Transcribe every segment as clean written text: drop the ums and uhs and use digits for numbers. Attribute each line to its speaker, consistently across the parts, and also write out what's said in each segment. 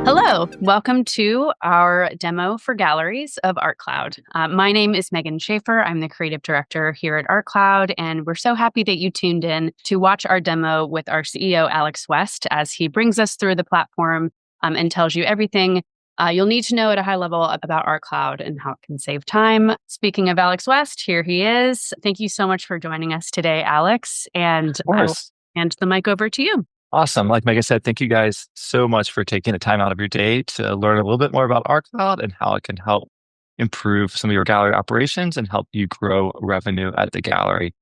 Speaker 1: Hello, welcome to our demo for galleries of ArtCloud. My name is Megan Schaefer. I'm the creative director here at ArtCloud, and we're so happy that you tuned in to watch our demo with our CEO, Alex West, as he brings us through the platform and tells you everything you'll need to know at a high level about ArtCloud and how it can save time. Speaking of Alex West, here he is. Thank you so much for joining us today, Alex, and
Speaker 2: Of
Speaker 1: I will
Speaker 2: course.
Speaker 1: hand the mic over to you.
Speaker 2: Awesome. Like Megan said, thank you guys so much for taking the time out of your day to learn a little bit more about ArtCloud and how it can help improve some of your gallery operations and help you grow revenue at the gallery.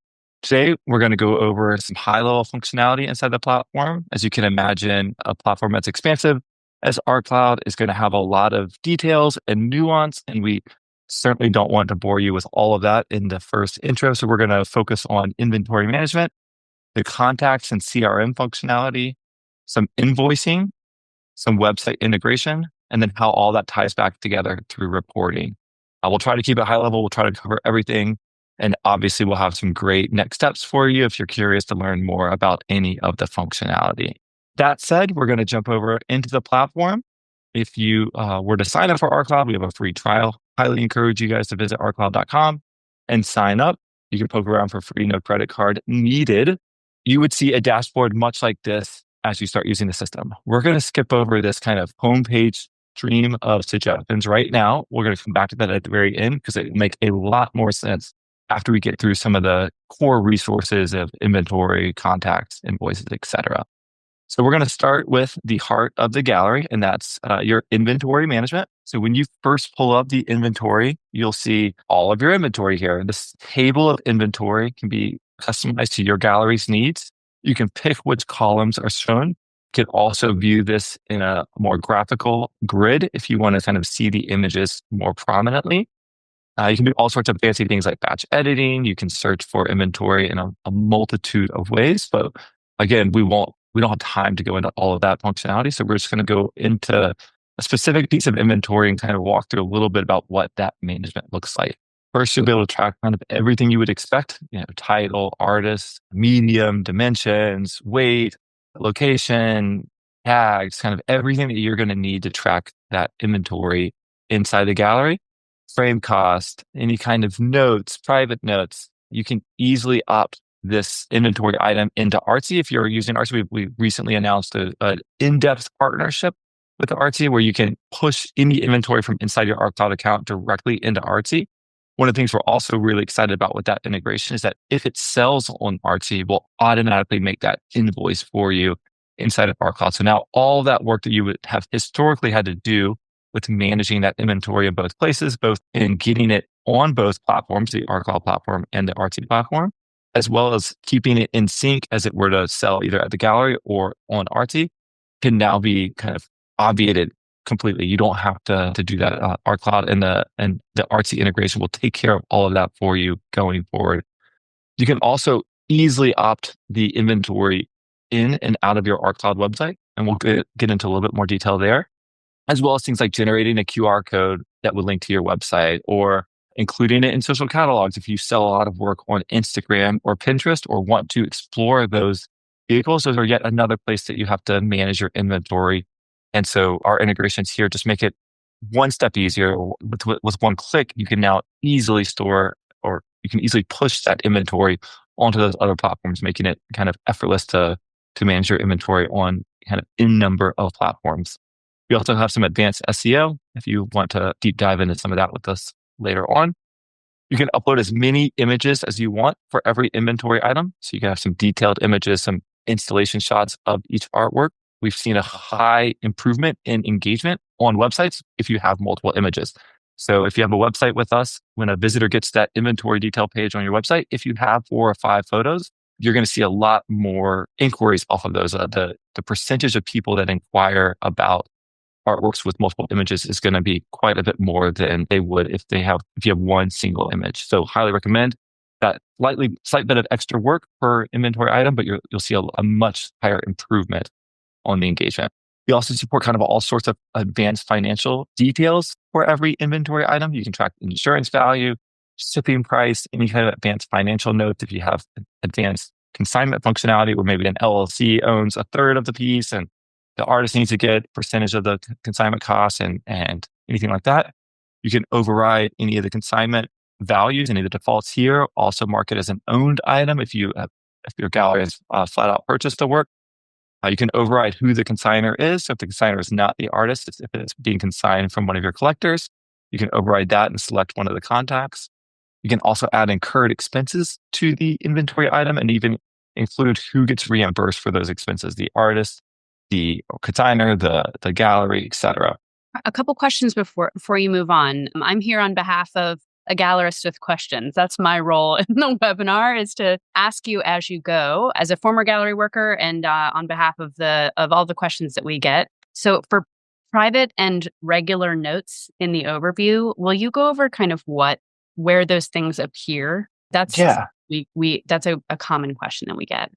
Speaker 2: Today, we're going to go over some high-level functionality inside the platform. As you can imagine, a platform that's expansive as ArtCloud is going to have a lot of details and nuance, and we certainly don't want to bore you with all of that in the first intro. So we're going to focus on inventory management, the contacts and CRM functionality, some invoicing, some website integration, and then how all that ties back together through reporting. We'll try to keep it high level. We'll try to cover everything. And obviously, we'll have some great next steps for you if you're curious to learn more about any of the functionality. That said, we're going to jump over into the platform. If you were to sign up for ArtCloud, we have a free trial. Highly encourage you guys to visit artcloud.com and sign up. You can poke around for free, no credit card needed. You would see a dashboard much like this as you start using the system. We're going to skip over this kind of homepage stream of suggestions right now. We're going to come back to that at the very end because it will make a lot more sense after we get through some of the core resources of inventory, contacts, invoices, etc. So we're going to start with the heart of the gallery, and that's your inventory management. So when you first pull up the inventory, you'll see all of your inventory here. This table of inventory can be customized to your gallery's needs. You can pick which columns are shown. You can also view this in a more graphical grid if you want to kind of see the images more prominently. You can do all sorts of fancy things like batch editing. You can search for inventory in a multitude of ways. But again, we don't have time to go into all of that functionality. So we're just going to go into a specific piece of inventory and kind of walk through a little bit about what that management looks like. First, you'll be able to track kind of everything you would expect, title, artist, medium, dimensions, weight, location, tags, kind of everything that you're going to need to track that inventory inside the gallery. Frame cost, any kind of notes, private notes. You can easily opt this inventory item into Artsy. If you're using Artsy, we recently announced an in-depth partnership with Artsy where you can push any inventory from inside your ArtCloud account directly into Artsy. One of the things we're also really excited about with that integration is that if it sells on Artsy, we'll automatically make that invoice for you inside of ArtCloud. So now all that work that you would have historically had to do with managing that inventory in both places, both in getting it on both platforms, the ArtCloud platform and the Artsy platform, as well as keeping it in sync as it were to sell either at the gallery or on Artsy, can now be kind of obviated completely. You don't have to do that. ArtCloud and the Artsy integration will take care of all of that for you going forward. You can also easily opt the inventory in and out of your ArtCloud website, and we'll get into a little bit more detail there, as well as things like generating a QR code that would link to your website or including it in social catalogs if you sell a lot of work on Instagram or Pinterest or want to explore those vehicles. Those are yet another place that you have to manage your inventory. And so our integrations here just make it one step easier. With one click, you can now easily store or you can easily push that inventory onto those other platforms, making it kind of effortless to manage your inventory on kind of in number of platforms. We also have some advanced SEO if you want to deep dive into some of that with us later on. You can upload as many images as you want for every inventory item. So you can have some detailed images, some installation shots of each artwork. We've seen a high improvement in engagement on websites if you have multiple images. So if you have a website with us, when a visitor gets that inventory detail page on your website, if you have 4 or 5 photos, you're going to see a lot more inquiries off of those. The percentage of people that inquire about artworks with multiple images is going to be quite a bit more than they would if you have one single image. So highly recommend that slight bit of extra work per inventory item, but you'll see a much higher improvement on the engagement. We also support kind of all sorts of advanced financial details for every inventory item. You can track insurance value, shipping price, any kind of advanced financial notes if you have advanced consignment functionality where maybe an LLC owns a third of the piece and the artist needs to get percentage of the consignment costs and anything like that. You can override any of the consignment values, any of the defaults here. Also mark it as an owned item if if your gallery has flat out purchased the work. You can override who the consignor is. So if the consignor is not the artist, if it's being consigned from one of your collectors, you can override that and select one of the contacts. You can also add incurred expenses to the inventory item and even include who gets reimbursed for those expenses, the artist, the consignor, the gallery, etc.
Speaker 1: A couple questions before you move on. I'm here on behalf of a gallerist with questions. That's my role in the webinar, is to ask you as you go as a former gallery worker and on behalf of all the questions that we get. So for private and regular notes in the overview, will you go over kind of where those things appear? That's that's a common question that we get.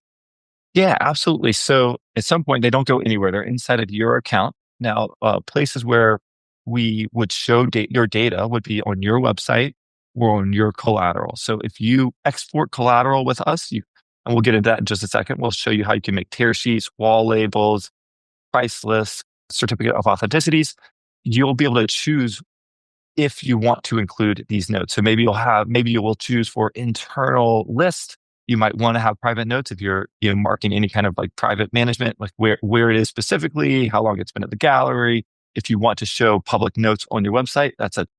Speaker 2: Yeah, absolutely. So at some point, they don't go anywhere. They're inside of your account. Now, places where we would show your data would be on your website or on your collateral. So if you export collateral with us, and we'll get into that in just a second, we'll show you how you can make tear sheets, wall labels, price lists, certificate of authenticities. You'll be able to choose if you want to include these notes. So maybe you will choose for internal list. You might want to have private notes if you're marking any kind of like private management, like where it is specifically, how long it's been at the gallery. If you want to show public notes on your website,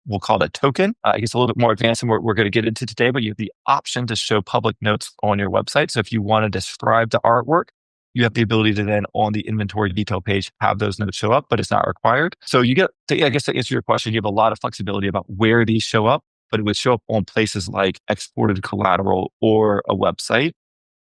Speaker 2: we'll call it a token. I guess a little bit more advanced than we're going to get into today, but you have the option to show public notes on your website. So if you want to describe the artwork, you have the ability to then on the inventory detail page have those notes show up, but it's not required. So I guess to answer your question, you have a lot of flexibility about where these show up, but it would show up on places like exported collateral or a website.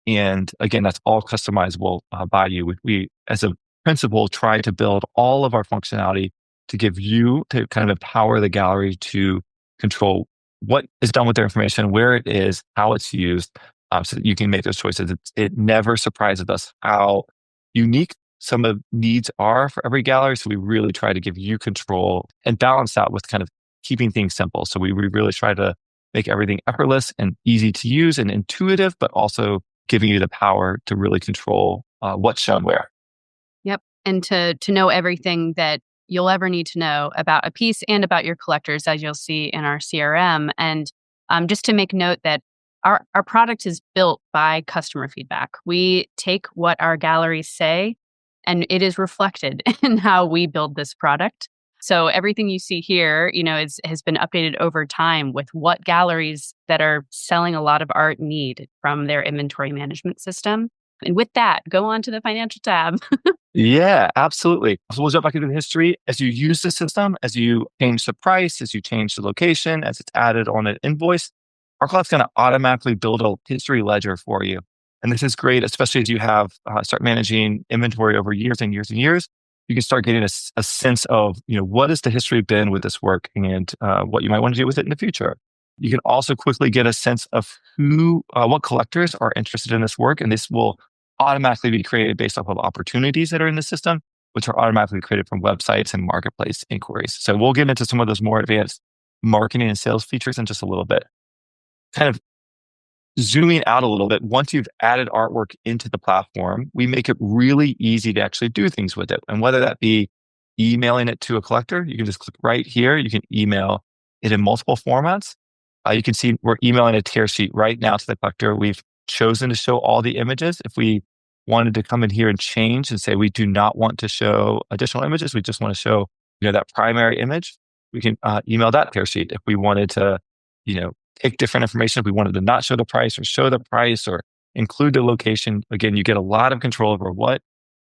Speaker 2: And again, that's all customizable by you. We, as a principle, try to build all of our functionality to kind of empower the gallery to control what is done with their information, where it is, how it's used, so that you can make those choices. It never surprises us how unique some of the needs are for every gallery. So we really try to give you control and balance out with kind of keeping things simple. So we really try to make everything effortless and easy to use and intuitive, but also giving you the power to really control what's shown where.
Speaker 1: Yep. And to know everything that you'll ever need to know about a piece and about your collectors, as you'll see in our CRM. And just to make note that our product is built by customer feedback. We take what our galleries say, and it is reflected in how we build this product. So everything you see here, has been updated over time with what galleries that are selling a lot of art need from their inventory management system. And with that, go on to the financial tab.
Speaker 2: Yeah, absolutely. So we'll jump back into the history. As you use the system, as you change the price, as you change the location, as it's added on an invoice, ArtCloud's going to automatically build a history ledger for you. And this is great, especially as you start managing inventory over years and years and years. You can start getting a sense of, what has the history been with this work and what you might want to do with it in the future. You can also quickly get a sense of what collectors are interested in this work. And this will automatically be created based off of opportunities that are in the system, which are automatically created from websites and marketplace inquiries. So we'll get into some of those more advanced marketing and sales features in just a little bit. Kind of zooming out a little bit, once you've added artwork into the platform, we make it really easy to actually do things with it. And whether that be emailing it to a collector, you can just click right here. You can email it in multiple formats. You can see we're emailing a tear sheet right now to the collector. We've chosen to show all the images. If we wanted to come in here and change and say we do not want to show additional images, we just want to show that primary image, we can email that tear sheet. If we wanted to pick different information, if we wanted to not show the price or show the price or include the location, again, you get a lot of control over what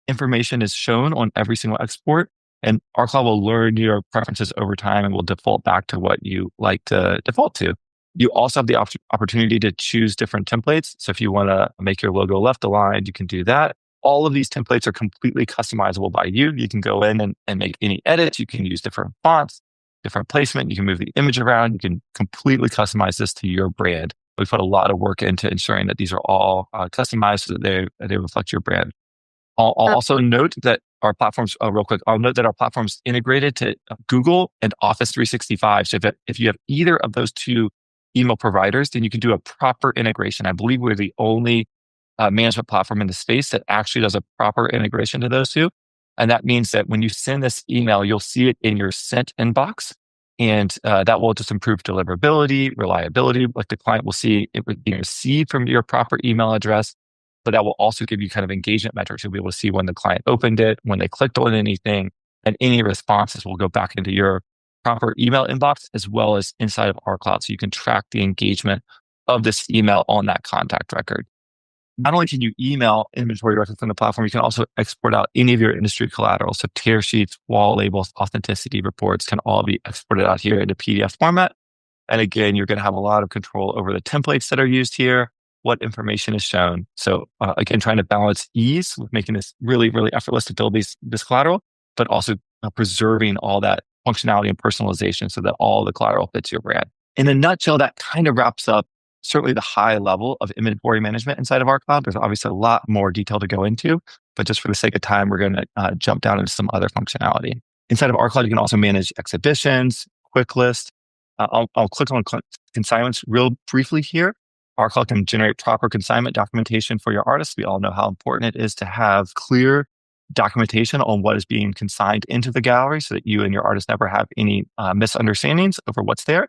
Speaker 2: information is shown on every single export. And ArtCloud will learn your preferences over time and will default back to what you like to default to. You also have the opportunity to choose different templates. So if you want to make your logo left aligned, you can do that. All of these templates are completely customizable by you. You can go in and make any edits. You can use different fonts, different placement. You can move the image around. You can completely customize this to your brand. We put a lot of work into ensuring that these are all customized so that they reflect your brand. I'll also note that our platforms, real quick, I'll note that our platform's integrated to Google and Office 365. So if you have either of those two email providers, then you can do a proper integration. I believe we're the only management platform in the space that actually does a proper integration to those two. And that means that when you send this email, you'll see it in your sent inbox. And that will just improve deliverability, reliability. Like the client will see it being received from your proper email address, but that will also give you kind of engagement metrics. You'll be able to see when the client opened it, when they clicked on anything, and any responses will go back into your proper email inbox as well as inside of ArtCloud. So you can track the engagement of this email on that contact record. Not only can you email inventory directly from the platform, you can also export out any of your industry collateral. So tear sheets, wall labels, authenticity reports can all be exported out here into PDF format. And again, you're going to have a lot of control over the templates that are used here, what information is shown. So again, trying to balance ease with making this really, really effortless to build this collateral, but also preserving all that functionality and personalization so that all the collateral fits your brand. In a nutshell, that kind of wraps up certainly the high level of inventory management inside of ArtCloud. There's obviously a lot more detail to go into, but just for the sake of time, we're going to jump down into some other functionality. Inside of ArtCloud, you can also manage exhibitions, quick list. I'll click on consignments real briefly here. ArtCloud can generate proper consignment documentation for your artists. We all know how important it is to have clear documentation on what is being consigned into the gallery so that you and your artist never have any misunderstandings over what's there.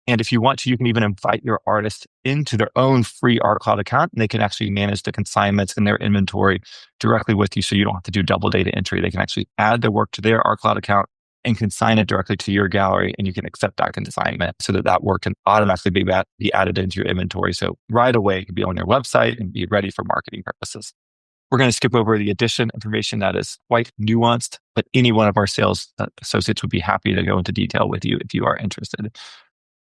Speaker 2: And if you want to, you can even invite your artist into their own free ArtCloud account, and they can actually manage the consignments in their inventory directly with you. So you don't have to do double data entry. They can actually add their work to their ArtCloud account and consign it directly to your gallery, and you can accept that consignment so that work can automatically be added into your inventory. So right away, it can be on your website and be ready for marketing purposes. We're going to skip over the addition information that is quite nuanced, but any one of our sales associates would be happy to go into detail with you if you are interested.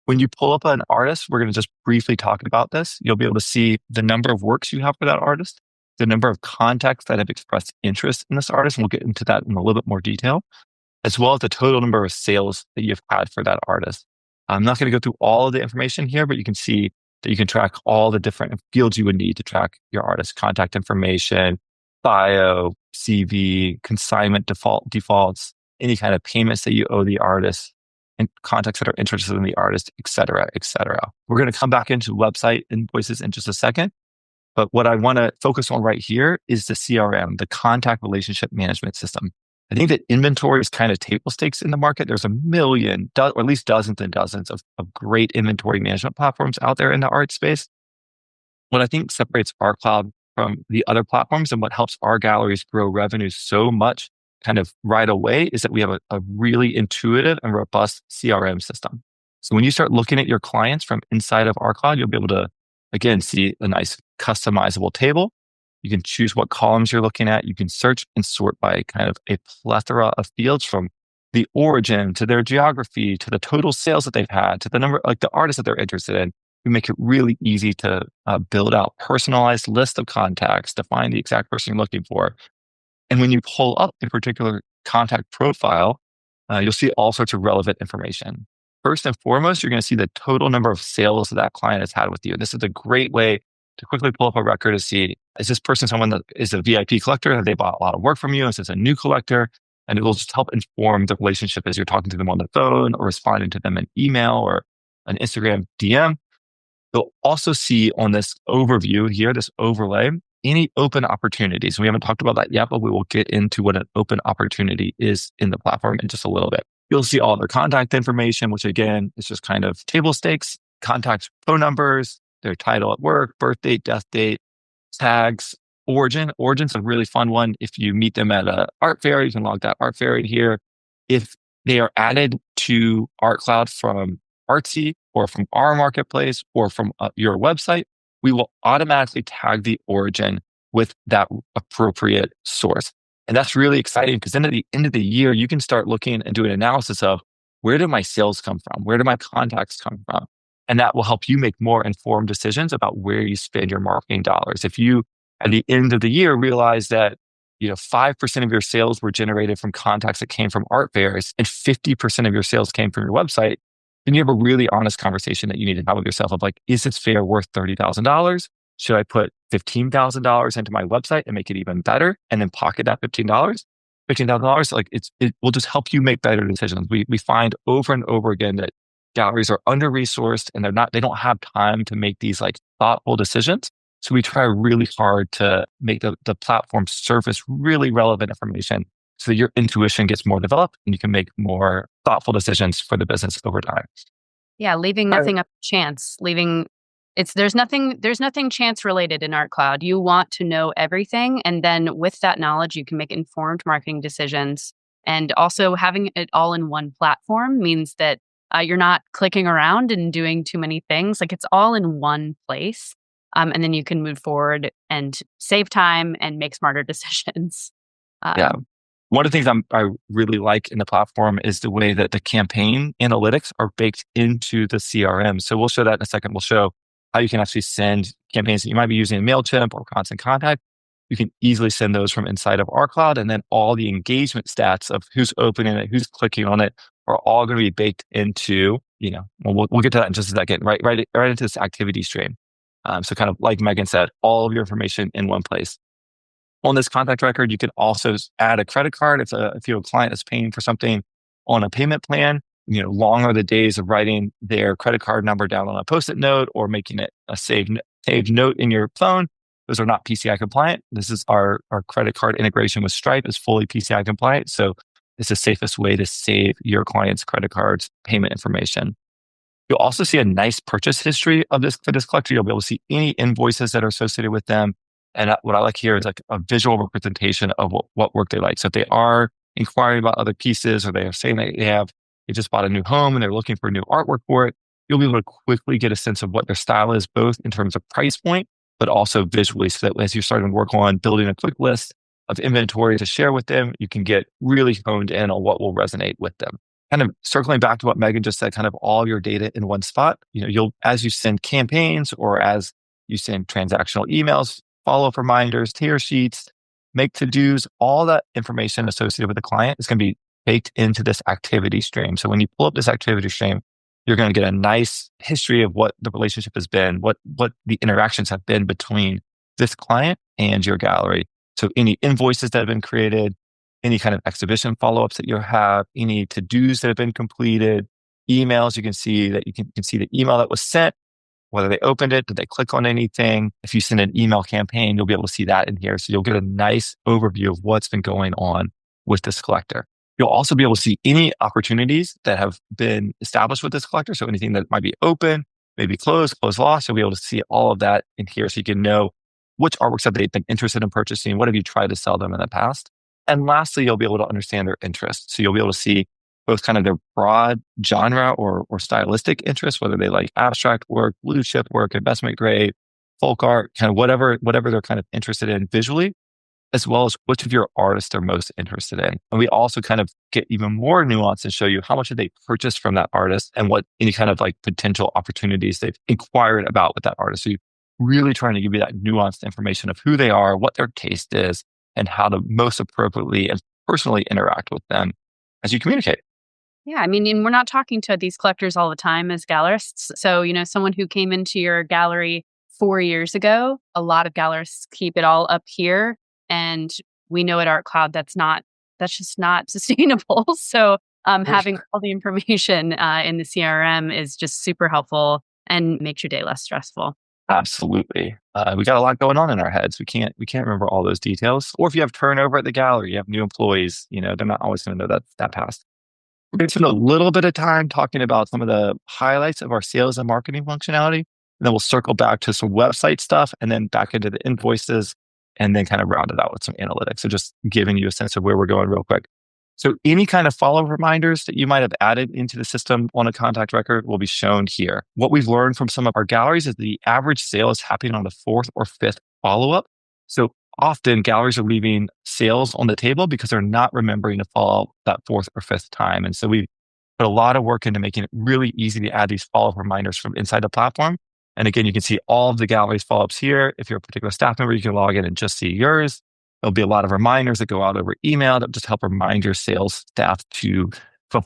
Speaker 2: When you pull up an artist, we're going to just briefly talk about this. You'll be able to see the number of works you have for that artist, the number of contacts that have expressed interest in this artist, and we'll get into that in a little bit more detail, as well as the total number of sales that you've had for that artist. I'm not going to go through all of the information here, but you can see that you can track all the different fields you would need to track your artist: contact information, bio, CV, consignment defaults, any kind of payments that you owe the artist, and contacts that are interested in the artist, et cetera, et cetera. We're going to come back into website invoices in just a second. But what I want to focus on right here is the CRM, the contact relationship management system. I think that inventory is kind of table stakes in the market. There's a million, or at least dozens and dozens of great inventory management platforms out there in the art space. What I think separates ArtCloud from the other platforms and what helps our galleries grow revenue so much kind of right away is that we have a really intuitive and robust CRM system. So when you start looking at your clients from inside of ArtCloud, you'll be able to, again, see a nice customizable table. You can choose what columns you're looking at. You can search and sort by kind of a plethora of fields, from the origin to their geography, to the total sales that they've had, to the number, like the artists that they're interested in. We make it really easy to build out personalized list of contacts to find the exact person you're looking for. And when you pull up a particular contact profile, you'll see all sorts of relevant information. First and foremost, you're going to see the total number of sales that client has had with you. This is a great way to quickly pull up a record to see, is this person someone that is a VIP collector? Have they bought a lot of work from you? Is this a new collector? And it will just help inform the relationship as you're talking to them on the phone or responding to them in email or an Instagram DM. You'll also see on this overview here, this overlay, any open opportunities. We haven't talked about that yet, but we will get into what an open opportunity is in the platform in just a little bit. You'll see all their contact information, which again is just kind of table stakes, contact phone numbers, their title at work, birth date, death date, tags, origin. Origin's a really fun one. If you meet them at an art fair, you can log that art fair in here. If they are added to ArtCloud from Artsy or from our marketplace or from your website, we will automatically tag the origin with that appropriate source. And that's really exciting because then at the end of the year, you can start looking and doing analysis of, where do my sales come from? Where do my contacts come from? And that will help you make more informed decisions about where you spend your marketing dollars. If you, at the end of the year, realize that 5% of your sales were generated from contacts that came from art fairs and 50% of your sales came from your website, then you have a really honest conversation that you need to have with yourself of like, is this fair worth $30,000? Should I put $15,000 into my website and make it even better and then pocket that $15,000? Like it will just help you make better decisions. We find over and over again that galleries are under-resourced and they don't have time to make these like thoughtful decisions. So we try really hard to make the platform surface really relevant information so that your intuition gets more developed and you can make more thoughtful decisions for the business over time.
Speaker 1: Yeah, leaving
Speaker 2: All right.
Speaker 1: nothing up to chance. Leaving it's there's nothing chance related in ArtCloud. You want to know everything, and then with that knowledge, you can make informed marketing decisions. And also having it all in one platform means that you're not clicking around and doing too many things. Like it's all in one place, and then you can move forward and save time and make smarter decisions.
Speaker 2: Yeah.
Speaker 1: Um,
Speaker 2: One of the things I really like in the platform is the way that the campaign analytics are baked into the CRM. So we'll show that in a second. We'll show how you can actually send campaigns that you might be using in MailChimp or Constant Contact. You can easily send those from inside of ArcCloud, and then all the engagement stats of who's opening it, who's clicking on it, are all going to be baked into, we'll get to that in just a second, right into this activity stream. So kind of like Megan said, all of your information in one place. On this contact record, you can also add a credit card if you have a client that's paying for something on a payment plan. Long are the days of writing their credit card number down on a post-it note or making it a saved note in your phone. Those are not PCI compliant. This is our credit card integration with Stripe is fully PCI compliant. So it's the safest way to save your client's credit card's payment information. You'll also see a nice purchase history of this for this collector. You'll be able to see any invoices that are associated with them. And what I like here is like a visual representation of what work they like. So if they are inquiring about other pieces or they are saying that they just bought a new home and they're looking for new artwork for it, you'll be able to quickly get a sense of what their style is, both in terms of price point, but also visually. So that as you're starting to work on building a quick list of inventory to share with them, you can get really honed in on what will resonate with them. Kind of circling back to what Megan just said, kind of all your data in one spot. As you send campaigns or as you send transactional emails, follow-up reminders, tier sheets, make to-dos, all that information associated with the client is going to be baked into this activity stream. So when you pull up this activity stream, you're going to get a nice history of what the relationship has been, what the interactions have been between this client and your gallery. So any invoices that have been created, any kind of exhibition follow-ups that you have, any to-dos that have been completed, emails, you can see the email that was sent, whether they opened it, did they click on anything? If you send an email campaign, you'll be able to see that in here. So you'll get a nice overview of what's been going on with this collector. You'll also be able to see any opportunities that have been established with this collector. So anything that might be open, maybe closed lost, you'll be able to see all of that in here. So you can know which artworks have they been interested in purchasing, what have you tried to sell them in the past? And lastly, you'll be able to understand their interests. So you'll be able to see both kind of their broad genre or stylistic interests, whether they like abstract work, blue chip work, investment grade, folk art, kind of whatever they're kind of interested in visually, as well as which of your artists they're most interested in. And we also kind of get even more nuance and show you how much have they purchased from that artist and what any kind of like potential opportunities they've inquired about with that artist. So you're really trying to give you that nuanced information of who they are, what their taste is, and how to most appropriately and personally interact with them as you communicate.
Speaker 1: Yeah, I mean, and we're not talking to these collectors all the time as gallerists. So, someone who came into your gallery 4 years ago, a lot of gallerists keep it all up here. And we know at ArtCloud that's just not sustainable. So, having all the information in the CRM is just super helpful and makes your day less stressful.
Speaker 2: Absolutely. We got a lot going on in our heads. We can't remember all those details. Or if you have turnover at the gallery, you have new employees, they're not always going to know that past. We're going to spend a little bit of time talking about some of the highlights of our sales and marketing functionality. And then we'll circle back to some website stuff and then back into the invoices and then kind of round it out with some analytics. So just giving you a sense of where we're going real quick. So any kind of follow-up reminders that you might have added into the system on a contact record will be shown here. What we've learned from some of our galleries is the average sale is happening on the fourth or fifth follow-up. So often galleries are leaving sales on the table because they're not remembering to follow that fourth or fifth time. And so we put a lot of work into making it really easy to add these follow-up reminders from inside the platform. And again, you can see all of the gallery's follow-ups here. If you're a particular staff member, you can log in and just see yours. There'll be a lot of reminders that go out over email that just help remind your sales staff to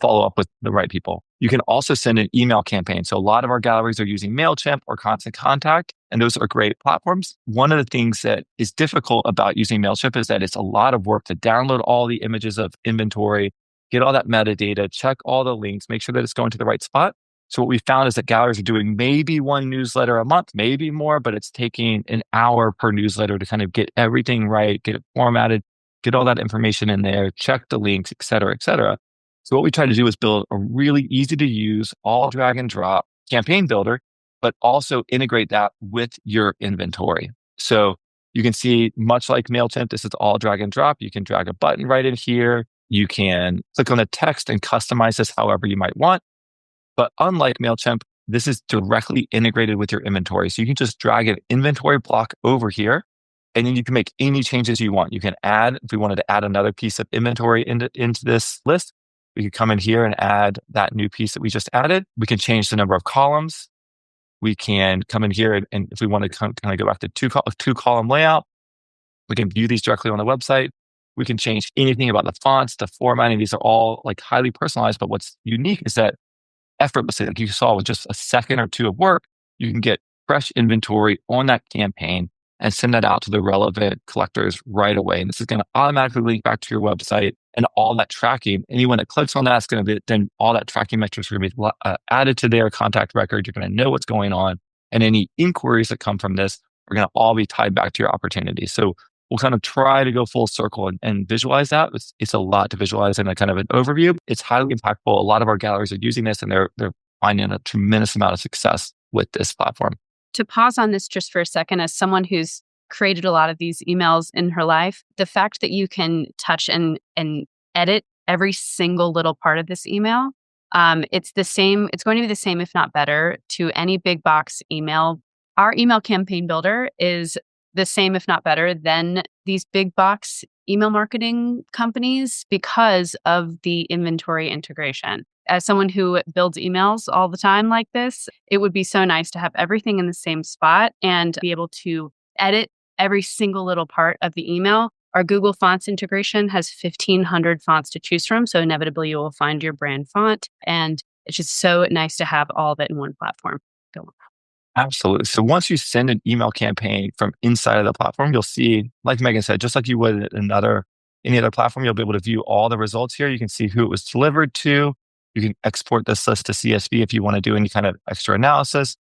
Speaker 2: follow up with the right people. You can also send an email campaign. So a lot of our galleries are using MailChimp or Constant Contact, and those are great platforms. One of the things that is difficult about using MailChimp is that it's a lot of work to download all the images of inventory, get all that metadata, check all the links, make sure that it's going to the right spot. So what we found is that galleries are doing maybe one newsletter a month, maybe more, but it's taking an hour per newsletter to kind of get everything right, get it formatted, get all that information in there, check the links, et cetera, et cetera. So what we try to do is build a really easy to use, all drag and drop campaign builder, but also integrate that with your inventory. So you can see, much like MailChimp, this is all drag and drop. You can drag a button right in here. You can click on the text and customize this however you might want. But unlike MailChimp, this is directly integrated with your inventory. So you can just drag an inventory block over here, and then you can make any changes you want. You can add, if we wanted to add another piece of inventory into this list, we could come in here and add that new piece that we just added. We can change the number of columns. We can come in here and if we want to kind of go back to two column layout, we can view these directly on the website. We can change anything about the fonts, the formatting. These are all like highly personalized. But what's unique is that effortlessly, like you saw with just a second or two of work, you can get fresh inventory on that campaign and send that out to the relevant collectors right away. And this is going to automatically link back to your website, and all that tracking, anyone that clicks on that is going to be, then all that tracking metrics are going to be added to their contact record. You're going to know what's going on. And any inquiries that come from this are going to all be tied back to your opportunity. So we'll kind of try to go full circle and visualize that. It's a lot to visualize in a kind of an overview. It's highly impactful. A lot of our galleries are using this, and they're finding a tremendous amount of success with this platform.
Speaker 1: To pause on this just for a second, as someone who's created a lot of these emails in her life, the fact that you can touch and edit every single little part of this email, it's going to be the same, if not better, to any big box email. Our email campaign builder is the same, if not better, than these big box email marketing companies because of the inventory integration. As someone who builds emails all the time like this, it would be so nice to have everything in the same spot and be able to edit every single little part of the email. Our Google Fonts integration has 1,500 fonts to choose from. So inevitably you will find your brand font. And it's just so nice to have all of it in one platform. Go on.
Speaker 2: Absolutely. So once you send an email campaign from inside of the platform, you'll see, like Megan said, just like you would any other platform, you'll be able to view all the results here. You can see who it was delivered to. You can export this list to CSV if you want to do any kind of extra analysis.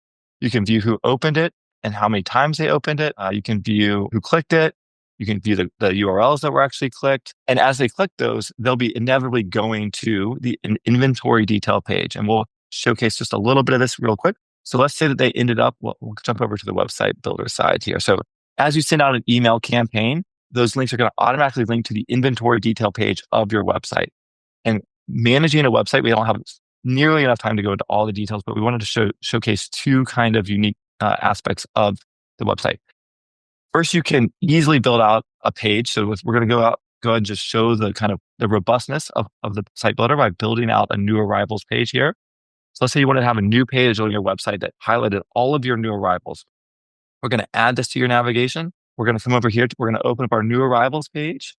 Speaker 2: You can view who opened it and how many times they opened it. You can view who clicked it. You can view the URLs that were actually clicked. And as they click those, they'll be inevitably going to the inventory detail page. And we'll showcase just a little bit of this real quick. So let's say that they ended up, we'll jump over to the website builder side here. So as you send out an email campaign, those links are going to automatically link to the inventory detail page of your website. And managing a website, we don't have nearly enough time to go into all the details, but we wanted to showcase two kind of unique aspects of the website. First, you can easily build out a page. So we're going to go ahead and just show the kind of the robustness of the site builder by building out a new arrivals page here. So let's say you want to have a new page on your website that highlighted all of your new arrivals. We're going to add this to your navigation. We're going to come over here. We're going to open up our new arrivals page.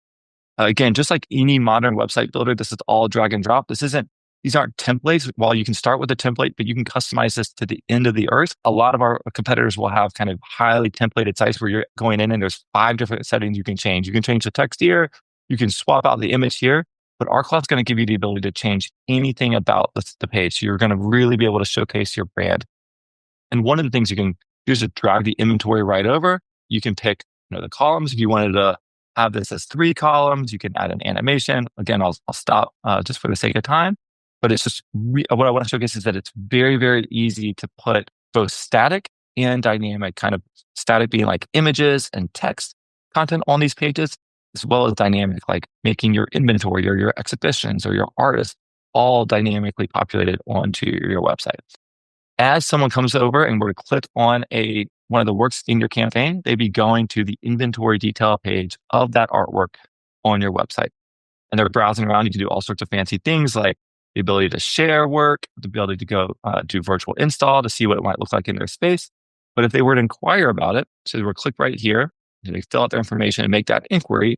Speaker 2: Again, just like any modern website builder, this is all drag and drop. These aren't templates. While you can start with a template, but you can customize this to the end of the earth. A lot of our competitors will have kind of highly templated sites where you're going in and there's 5 different settings you can change. You can change the text here. You can swap out the image here. But ArtCloud's going to give you the ability to change anything about the page. So you're going to really be able to showcase your brand. And one of the things you can do is to drag the inventory right over. You can pick the columns. If you wanted to have this as 3 columns, you can add an animation. Again, I'll stop just for the sake of time. But it's just what I want to showcase is that it's very, very easy to put both static and dynamic, kind of static being like images and text content on these pages, as well as dynamic, like making your inventory or your exhibitions or your artists all dynamically populated onto your website. As someone comes over and were to click on one of the works in your campaign, they'd be going to the inventory detail page of that artwork on your website. And they're browsing around. You can do all sorts of fancy things like the ability to share work, the ability to go do virtual install to see what it might look like in their space. But if they were to inquire about it, so they were click right here, and they fill out their information and make that inquiry,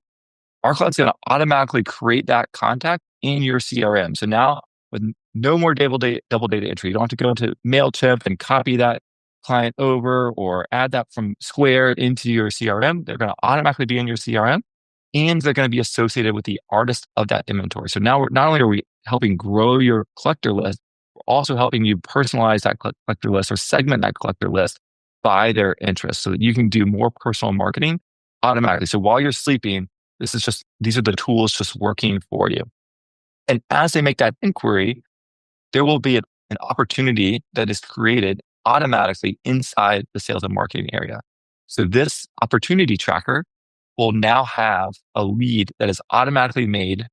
Speaker 2: ArtCloud's going to automatically create that contact in your CRM. So now with no more double data entry, you don't have to go into MailChimp and copy that client over or add that from Square into your CRM. They're going to automatically be in your CRM, and they're going to be associated with the artist of that inventory. So now not only are we helping grow your collector list, we're also helping you personalize that collector list or segment that collector list by their interest so that you can do more personal marketing automatically. So while you're sleeping, these are the tools just working for you. And as they make that inquiry, there will be an opportunity that is created automatically inside the sales and marketing area. So this opportunity tracker will now have a lead that is automatically made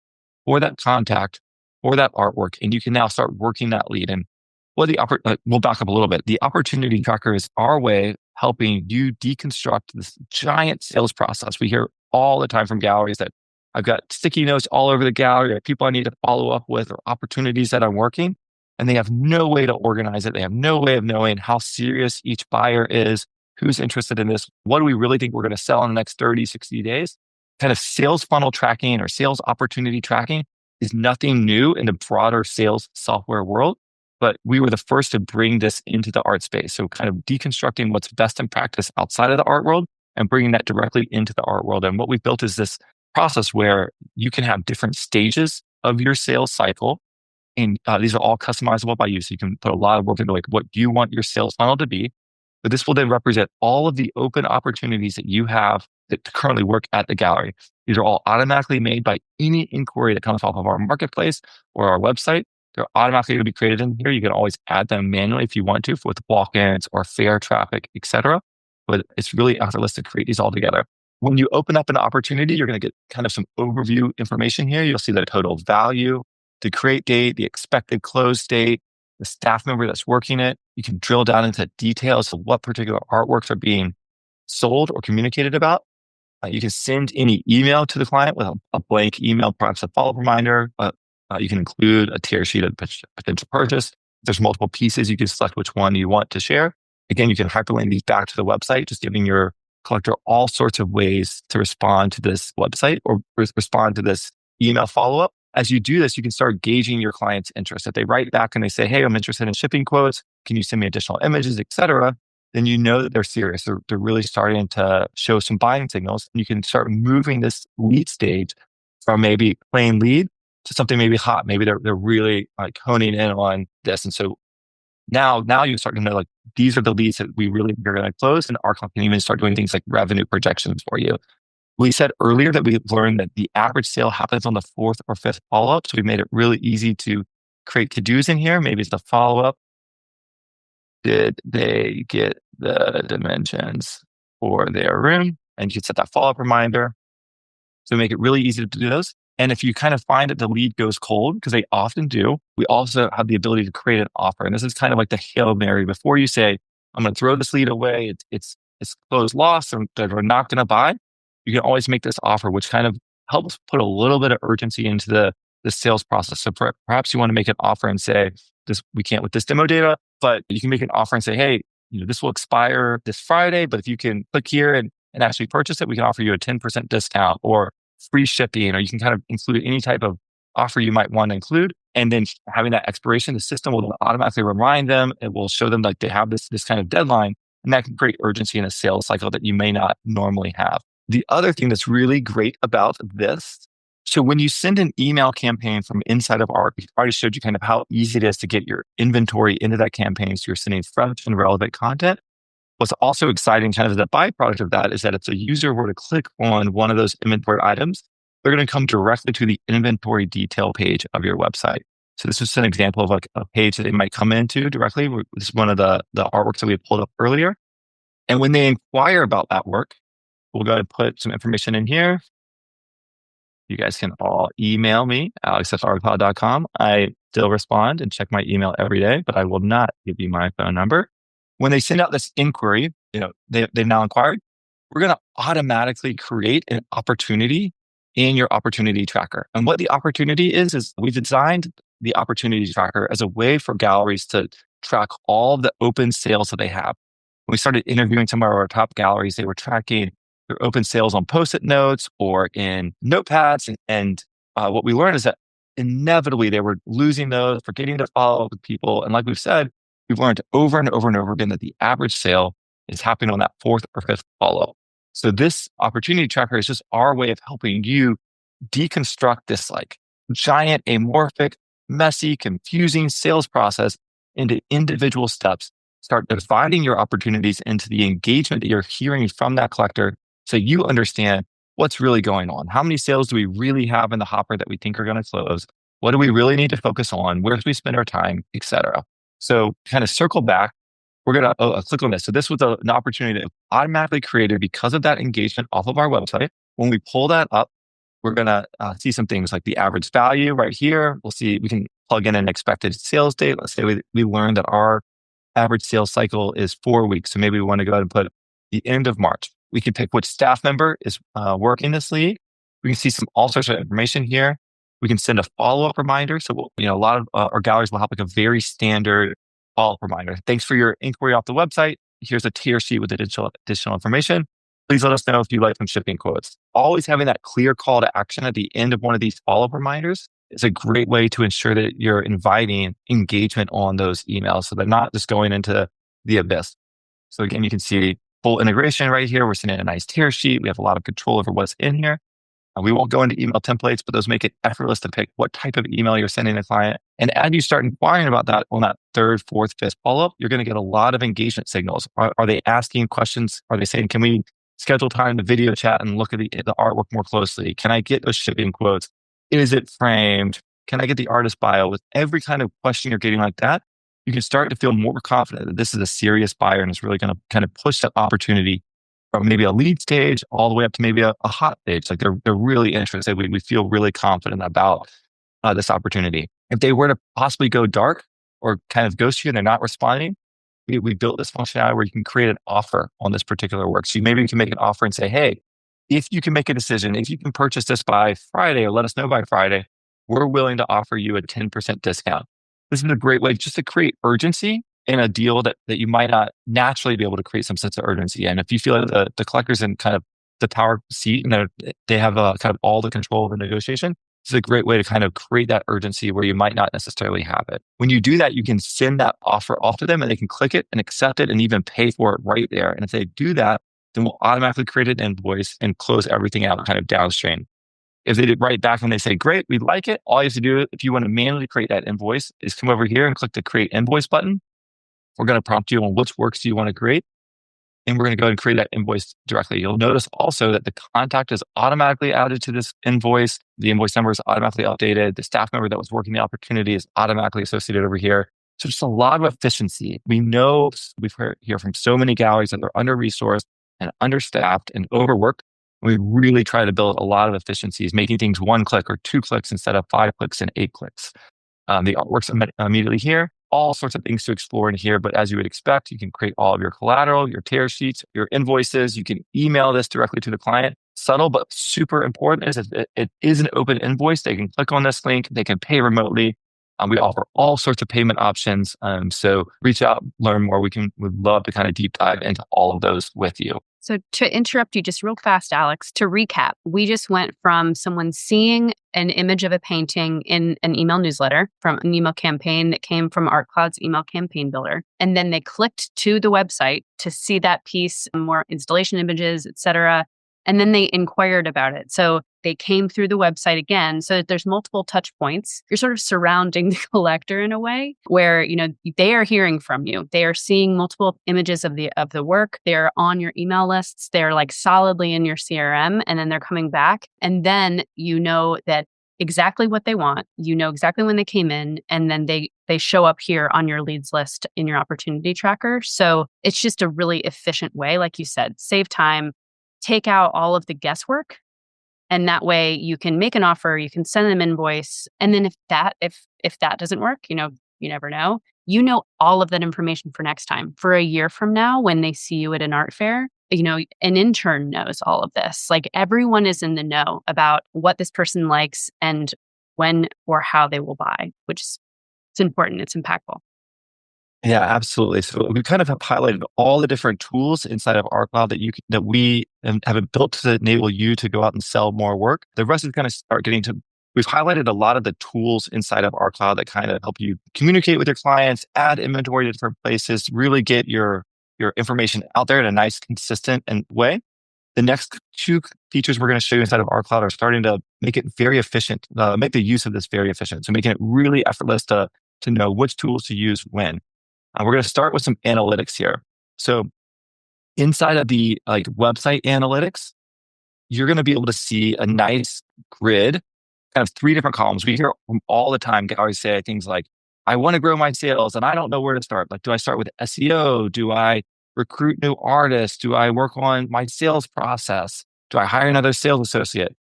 Speaker 2: for that contact, for that artwork, and you can now start working that lead. And we'll back up a little bit. The opportunity tracker is our way of helping you deconstruct this giant sales process. We hear all the time from galleries that I've got sticky notes all over the gallery, or people I need to follow up with, or opportunities that I'm working, and they have no way to organize it. They have no way of knowing how serious each buyer is, who's interested in this, what do we really think we're going to sell in the next 30, 60 days. Kind of sales funnel tracking or sales opportunity tracking is nothing new in the broader sales software world, but we were the first to bring this into the art space. So kind of deconstructing what's best in practice outside of the art world and bringing that directly into the art world. And what we've built is this process where you can have different stages of your sales cycle. And these are all customizable by you. So you can put a lot of work into like, what do you want your sales funnel to be? But this will then represent all of the open opportunities that you have that currently work at the gallery. These are all automatically made by any inquiry that comes off of our marketplace or our website. They're automatically going to be created in here. You can always add them manually if you want to with walk-ins or fair traffic, etc. But it's really effortless to create these all together. When you open up an opportunity, you're going to get kind of some overview information here. You'll see the total value, the create date, the expected close date, the staff member that's working it. You can drill down into details of what particular artworks are being sold or communicated about. You can send any email to the client with a blank email, perhaps a follow-up reminder. You can include a tear sheet of potential purchase. If there's multiple pieces, you can select which one you want to share. Again, you can hyperlink these back to the website, just giving your collector all sorts of ways to respond to this website or respond to this email follow-up. As you do this, you can start gauging your client's interest. If they write back and they say, hey, I'm interested in shipping quotes, can you send me additional images, etc., then you know that they're serious. They're really starting to show some buying signals. And you can start moving this lead stage from maybe plain lead to something maybe hot. Maybe they're really like honing in on this. And so now you start to know like these are the leads that we really are going to close. And ArtCloud can even start doing things like revenue projections for you. We said earlier that we learned that the average sale happens on the fourth or fifth follow-up. So we made it really easy to create to-dos in here. Maybe it's the follow-up. Did they get the dimensions for their room? And you can set that follow-up reminder. So make it really easy to do those. And if you kind of find that the lead goes cold, because they often do, we also have the ability to create an offer. And this is kind of like the Hail Mary. Before you say, I'm going to throw this lead away, it's closed loss, or we're not going to buy, you can always make this offer, which kind of helps put a little bit of urgency into the sales process. So perhaps you want to make an offer and say, we can't with this demo data, but you can make an offer and say, hey, this will expire this Friday, but if you can click here and actually purchase it, we can offer you a 10% discount or free shipping, or you can kind of include any type of offer you might want to include. And then having that expiration, the system will automatically remind them. It will show them like they have this kind of deadline, and that can create urgency in a sales cycle that you may not normally have. The other thing that's really great about this, so when you send an email campaign from inside of Art, we already showed you kind of how easy it is to get your inventory into that campaign. So you're sending fresh and relevant content. What's also exciting kind of as a byproduct of that is that if a user were to click on one of those inventory items, they're going to come directly to the inventory detail page of your website. So this is an example of like a page that they might come into directly. This is one of the artworks that we had pulled up earlier. And when they inquire about that work, we'll go ahead and put some information in here. You guys can all email me, alex@artcloud.com. I still respond and check my email every day, but I will not give you my phone number. When they send out this inquiry, they've now inquired, we're going to automatically create an opportunity in your opportunity tracker. And what the opportunity is we've designed the opportunity tracker as a way for galleries to track all the open sales that they have. When we started interviewing some of our top galleries, they were tracking their open sales on Post-it notes or in notepads. And what we learned is that inevitably they were losing those, forgetting to follow up with people. And like we've said, we've learned over and over and over again that the average sale is happening on that fourth or fifth follow-up. So this opportunity tracker is just our way of helping you deconstruct this like giant, amorphic, messy, confusing sales process into individual steps. Start dividing your opportunities into the engagement that you're hearing from that collector so you understand what's really going on. How many sales do we really have in the hopper that we think are going to close? What do we really need to focus on? Where do we spend our time, et cetera? So kind of circle back. We're going to click on this. So this was an opportunity that automatically created because of that engagement off of our website. When we pull that up, we're going to see some things like the average value right here. We'll see, we can plug in an expected sales date. Let's say we learned that our average sales cycle is 4 weeks. So maybe we want to go ahead and put the end of March. We can pick which staff member is working this lead. We can see all sorts of information here. We can send a follow-up reminder. So, a lot of our galleries will have like a very standard follow-up reminder. Thanks for your inquiry off the website. Here's a tier sheet with additional information. Please let us know if you'd like some shipping quotes. Always having that clear call to action at the end of one of these follow-up reminders is a great way to ensure that you're inviting engagement on those emails so they're not just going into the abyss. So again, you can see full integration right here. We're sending a nice tier sheet. We have a lot of control over what's in here. We won't go into email templates, but those make it effortless to pick what type of email you're sending the client. And as you start inquiring about that on that third, fourth, fifth follow-up, you're going to get a lot of engagement signals. Are they asking questions? Are they saying, can we schedule time to video chat and look at the artwork more closely? Can I get those shipping quotes? Is it framed? Can I get the artist bio? With every kind of question you're getting like that, you can start to feel more confident that this is a serious buyer and it's really going to kind of push that opportunity from maybe a lead stage all the way up to maybe a hot stage. Like they're really interested. We feel really confident about this opportunity. If they were to possibly go dark or kind of ghost you and they're not responding, we built this functionality where you can create an offer on this particular work. So maybe you can make an offer and say, hey, if you can make a decision, if you can purchase this by Friday or let us know by Friday, we're willing to offer you a 10% discount. This is a great way just to create urgency in a deal that you might not naturally be able to create some sense of urgency. And if you feel like the collector's in kind of the power seat and they have kind of all the control of the negotiation, it's a great way to kind of create that urgency where you might not necessarily have it. When you do that, you can send that offer off to them and they can click it and accept it and even pay for it right there. And if they do that, then we'll automatically create an invoice and close everything out kind of downstream. If they did write back and they say, great, we like it, all you have to do, if you want to manually create that invoice, is come over here and click the create invoice button. We're going to prompt you on which works do you want to create. And we're going to go ahead and create that invoice directly. You'll notice also that the contact is automatically added to this invoice. The invoice number is automatically updated. The staff member that was working the opportunity is automatically associated over here. So just a lot of efficiency. We know, we've heard here from so many galleries that they're under-resourced and understaffed and overworked. We really try to build a lot of efficiencies, making things 1 click or 2 clicks instead of 5 clicks and 8 clicks. The artwork's immediately here. All sorts of things to explore in here, but as you would expect, you can create all of your collateral, your tear sheets, your invoices. You can email this directly to the client. Subtle but super important is that it is an open invoice. They can click on this link. They can pay remotely. We offer all sorts of payment options. So reach out, learn more. We'd love to kind of deep dive into all of those with you.
Speaker 1: So to interrupt you just real fast, Alex, to recap, we just went from someone seeing an image of a painting in an email newsletter from an email campaign that came from ArtCloud's email campaign builder. And then they clicked to the website to see that piece, more installation images, et cetera. And then they inquired about it. So they came through the website again. So there's multiple touch points. You're sort of surrounding the collector in a way where, they are hearing from you. They are seeing multiple images of the work. They're on your email lists. They're like solidly in your CRM, and then they're coming back. And then you know that exactly what they want. You know exactly when they came in, and then they show up here on your leads list in your opportunity tracker. So it's just a really efficient way, like you said, save time, take out all of the guesswork. And that way you can make an offer, you can send them an invoice. And then if that doesn't work, you never know. You know all of that information for next time. For a year from now, when they see you at an art fair, an intern knows all of this. Like everyone is in the know about what this person likes and when or how they will buy, which is it's important. It's impactful.
Speaker 2: Yeah, absolutely. So we kind of have highlighted all the different tools inside of ArtCloud that we have built to enable you to go out and sell more work. The rest is going to start getting to. We've highlighted a lot of the tools inside of ArtCloud that kind of help you communicate with your clients, add inventory to different places, really get your information out there in a nice, consistent way. The next 2 features we're going to show you inside of ArtCloud are starting to make it very efficient, make the use of this very efficient. So making it really effortless to to know which tools to use when. We're going to start with some analytics here. So inside of the website analytics, you're going to be able to see a nice grid, kind of three different columns. We hear from all the time galleries say things like, I want to grow my sales and I don't know where to start. Like, do I start with SEO? Do I recruit new artists? Do I work on my sales process? Do I hire another sales associate?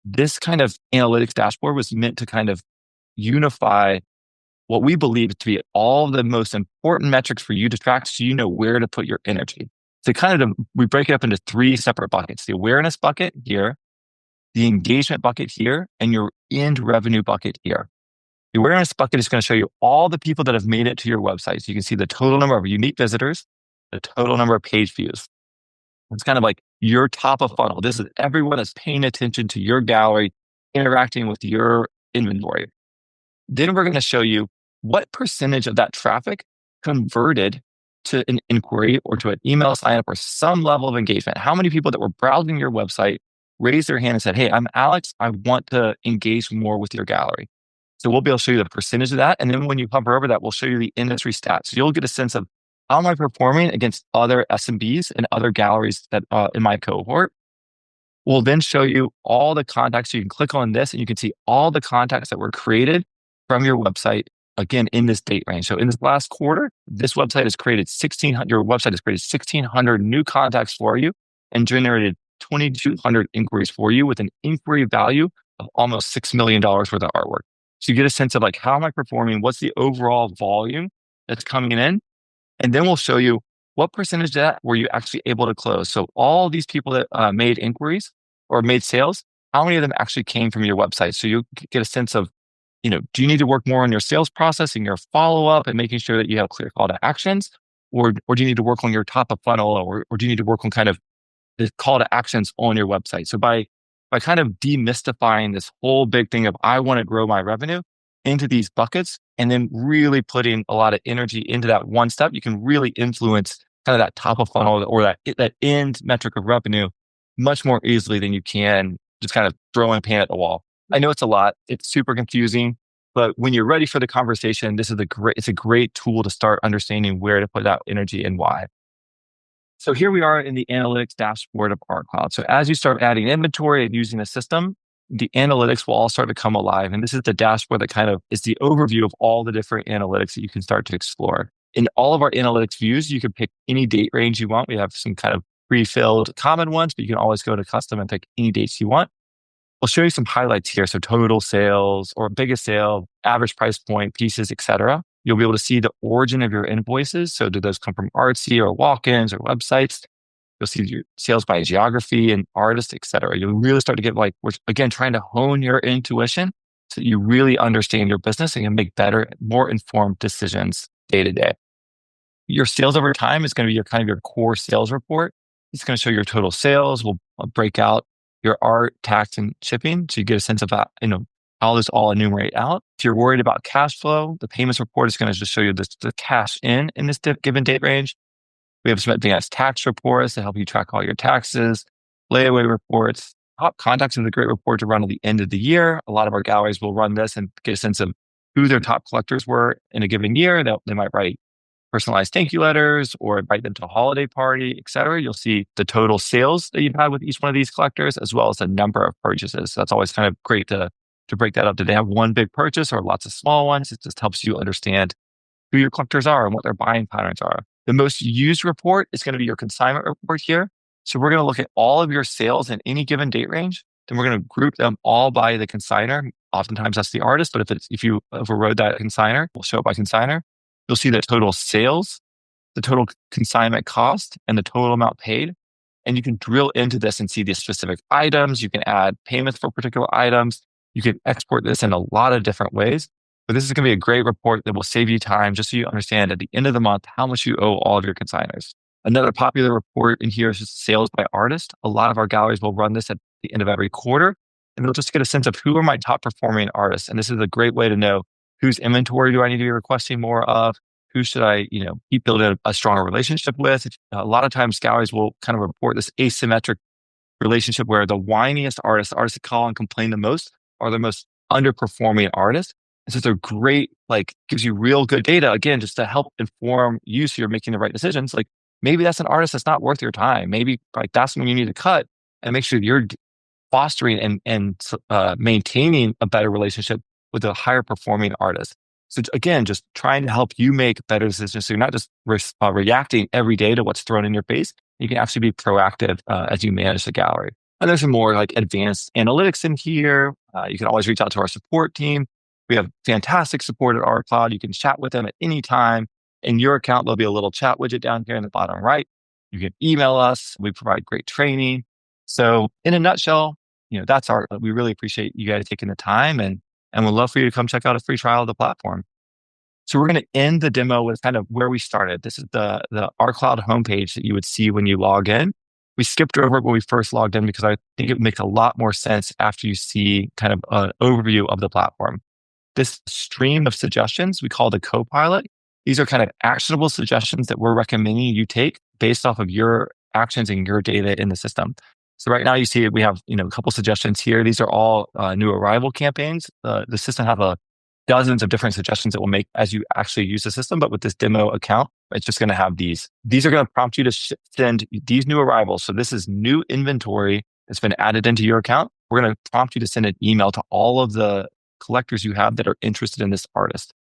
Speaker 2: This kind of analytics dashboard was meant to kind of unify what we believe to be all the most important metrics for you to track so you know where to put your energy. So we break it up into three separate buckets: the awareness bucket here, the engagement bucket here, and your end revenue bucket here. The awareness bucket is going to show you all the people that have made it to your website. So you can see the total number of unique visitors, the total number of page views. It's kind of like your top of funnel. This is everyone that's paying attention to your gallery, interacting with your inventory. Then we're going to show you what percentage of that traffic converted to an inquiry or to an email sign up or some level of engagement. How many people that were browsing your website raised their hand and said, hey, I'm Alex, I want to engage more with your gallery. So we'll be able to show you the percentage of that. And then when you hover over that, we'll show you the industry stats. So you'll get a sense of how am I performing against other SMBs and other galleries that in my cohort. We'll then show you all the contacts. So you can click on this and you can see all the contacts that were created from your website, again, in this date range. So in this last quarter, this website has created your website has created 1,600 new contacts for you and generated 2,200 inquiries for you with an inquiry value of almost $6 million worth of artwork. So you get a sense of like, how am I performing? What's the overall volume that's coming in? And then we'll show you what percentage of that were you actually able to close. So all these people that made inquiries or made sales, how many of them actually came from your website? So you get a sense of, do you need to work more on your sales process and your follow-up and making sure that you have clear call to actions? Or do you need to work on your top of funnel or do you need to work on kind of the call to actions on your website? So by kind of demystifying this whole big thing of I want to grow my revenue into these buckets and then really putting a lot of energy into that one step, you can really influence kind of that top of funnel or that end metric of revenue much more easily than you can just kind of throwing paint at the wall. I know it's a lot. It's super confusing, but when you're ready for the conversation, it's a great tool to start understanding where to put that energy and why. So here we are in the analytics dashboard of ArtCloud. So as you start adding inventory and using the system, the analytics will all start to come alive. And this is the dashboard that kind of is the overview of all the different analytics that you can start to explore. In all of our analytics views, you can pick any date range you want. We have some kind of pre-filled common ones, but you can always go to custom and pick any dates you want. We'll show you some highlights here. So total sales or biggest sale, average price point, pieces, etc. You'll be able to see the origin of your invoices. So do those come from Artsy or walk-ins or websites? You'll see your sales by geography and artist, etc. You'll really start to get we're again trying to hone your intuition so that you really understand your business and can make better, more informed decisions day to day. Your sales over time is going to be your core sales report. It's going to show your total sales. We'll break out your art, tax, and shipping. So you get a sense of how this all enumerate out. If you're worried about cash flow, the payments report is going to just show you the cash in this given date range. We have some advanced tax reports to help you track all your taxes, layaway reports. Top contacts is a great report to run at the end of the year. A lot of our galleries will run this and get a sense of who their top collectors were in a given year. They might write personalized thank you letters or invite them to a holiday party, et cetera. You'll see the total sales that you've had with each one of these collectors, as well as the number of purchases. So that's always kind of great to break that up. Did they have one big purchase or lots of small ones? It just helps you understand who your collectors are and what their buying patterns are. The most used report is going to be your consignment report here. So we're going to look at all of your sales in any given date range. Then we're going to group them all by the consignor. Oftentimes that's the artist, but if you overrode that consignor, we'll show it by consignor. You'll see the total sales, the total consignment cost, and the total amount paid. And you can drill into this and see the specific items. You can add payments for particular items. You can export this in a lot of different ways. But this is going to be a great report that will save you time just so you understand at the end of the month how much you owe all of your consignors. Another popular report in here is just sales by artist. A lot of our galleries will run this at the end of every quarter, and they'll just get a sense of who are my top performing artists. And this is a great way to know whose inventory do I need to be requesting more of? Who should I, keep building a stronger relationship with? A lot of times galleries will kind of report this asymmetric relationship where the whiniest artists that call and complain the most are the most underperforming artists. And so it's a great, gives you real good data, again, just to help inform you so you're making the right decisions. Like maybe that's an artist that's not worth your time. Maybe that's when you need to cut and make sure you're fostering and maintaining a better relationship with a higher performing artist. So again, just trying to help you make better decisions. So you're not just reacting every day to what's thrown in your face. You can actually be proactive as you manage the gallery. And there's some more advanced analytics in here. You can always reach out to our support team. We have fantastic support at ArtCloud. You can chat with them at any time. In your account, there'll be a little chat widget down here in the bottom right. You can email us. We provide great training. So in a nutshell, that's we really appreciate you guys taking the time and we'd love for you to come check out a free trial of the platform. So we're going to end the demo with kind of where we started. This is the ArtCloud homepage that you would see when you log in. We skipped over it when we first logged in because I think it makes a lot more sense after you see kind of an overview of the platform. This stream of suggestions we call the co-pilot. These are kind of actionable suggestions that we're recommending you take based off of your actions and your data in the system. So right now you see we have a couple suggestions here. These are all new arrival campaigns. The system have dozens of different suggestions that will make as you actually use the system. But with this demo account, it's just going to have these. These are going to prompt you to send these new arrivals. So this is new inventory that's been added into your account. We're going to prompt you to send an email to all of the collectors you have that are interested in this artist.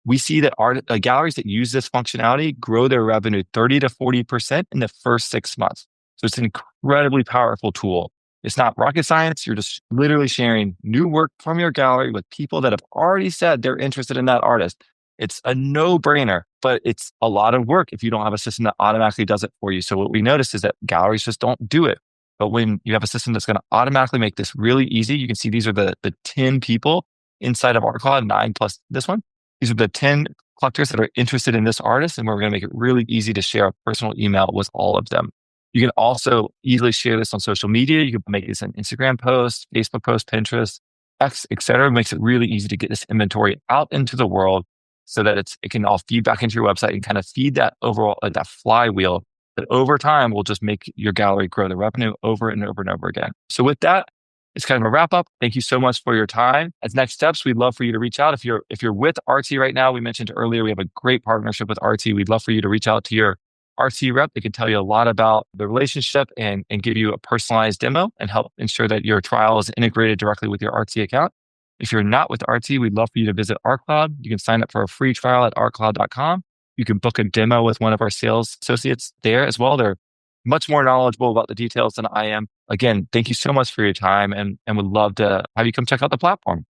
Speaker 2: We see that galleries that use this functionality grow their revenue 30 to 40% in the first 6 months. So it's an incredibly powerful tool. It's not rocket science. You're just literally sharing new work from your gallery with people that have already said they're interested in that artist. It's a no-brainer, but it's a lot of work if you don't have a system that automatically does it for you. So what we noticed is that galleries just don't do it. But when you have a system that's going to automatically make this really easy, you can see these are the 10 people inside of ArtCloud, 9 plus this one. These are the 10 collectors that are interested in this artist, and we're going to make it really easy to share a personal email with all of them. You can also easily share this on social media. You can make this an Instagram post, Facebook post, Pinterest, X, etc. It makes it really easy to get this inventory out into the world so that it can all feed back into your website and kind of feed that overall, that flywheel that over time will just make your gallery grow the revenue over and over and over again. So with that, it's kind of a wrap up. Thank you so much for your time. As next steps, we'd love for you to reach out. If you're with RT right now, we mentioned earlier, we have a great partnership with RT. We'd love for you to reach out to your RT rep. They can tell you a lot about the relationship and give you a personalized demo and help ensure that your trial is integrated directly with your RT account. If you're not with RT, we'd love for you to visit ArtCloud. You can sign up for a free trial at artcloud.com. You can book a demo with one of our sales associates there as well. They're much more knowledgeable about the details than I am. Again, thank you so much for your time and would love to have you come check out the platform.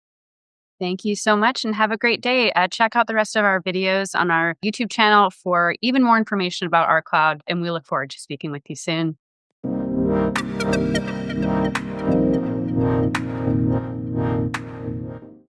Speaker 1: Thank you so much and have a great day. Check out the rest of our videos on our YouTube channel for even more information about ArtCloud, and we look forward to speaking with you soon.